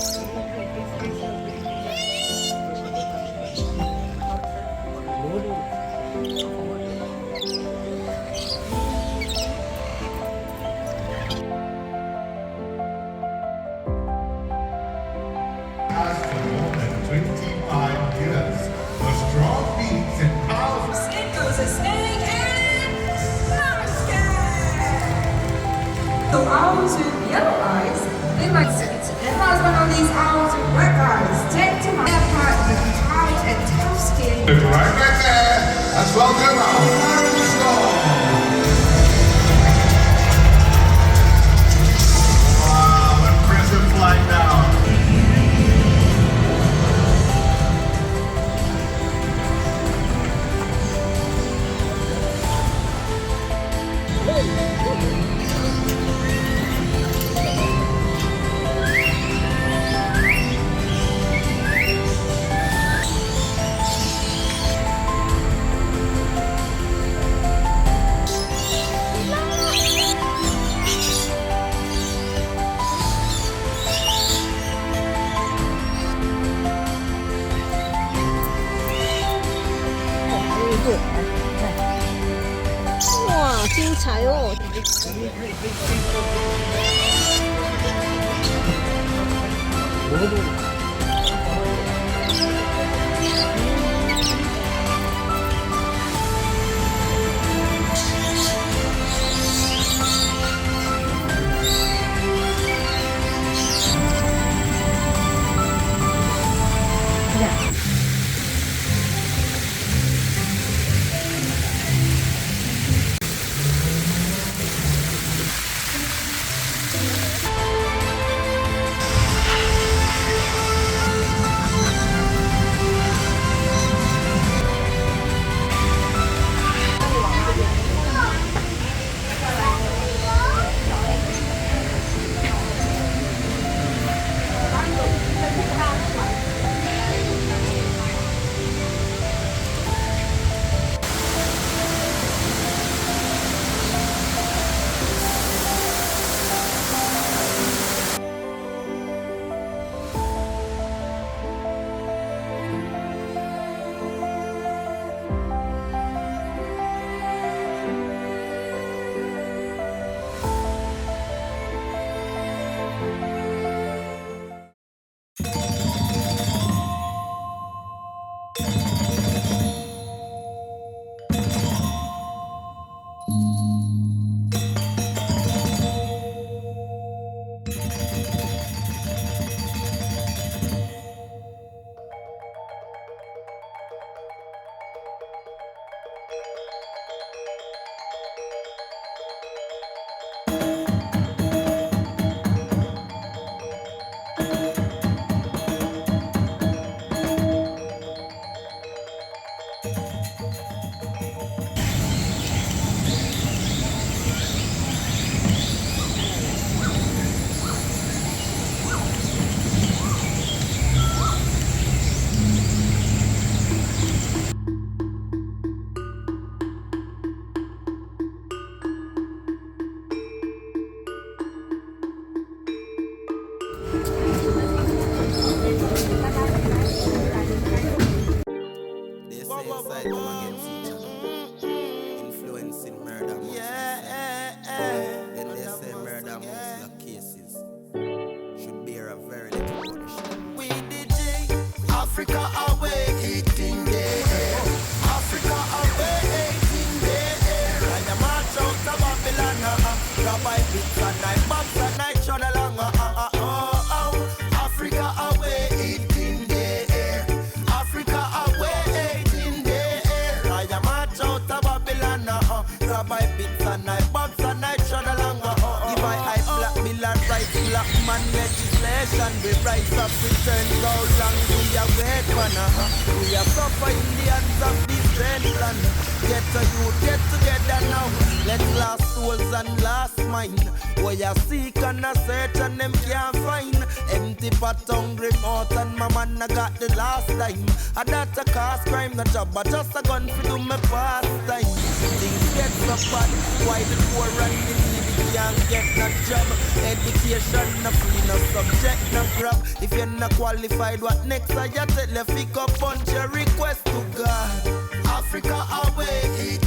For more than 25 years, the strong beats and powerful Snake goes a snake and so owls with yellow eyes, they might sit. And has one of these owls with black eyes. Take to my part with tight and tough skin. right there. Let's welcome our Florida storm. Wow, impressive flight down. 우와, 精彩哦！ Legislation, we rise up, return how long we are wait for. We are suffer in the hands of this grand plan. Get to you, get together now. Let's lost souls and lost mind. We are seek and a search and them can't find. Empty pot, hungry mouth and my man I got the last time. And that's a cost crime, the job, but just a gun for do my pastime. Things get so bad, why the poor and the needy can't get no job. Education no free, no subject no grab. If you're not qualified, what next? I tell you, pick up bunch your request to God. Africa awake,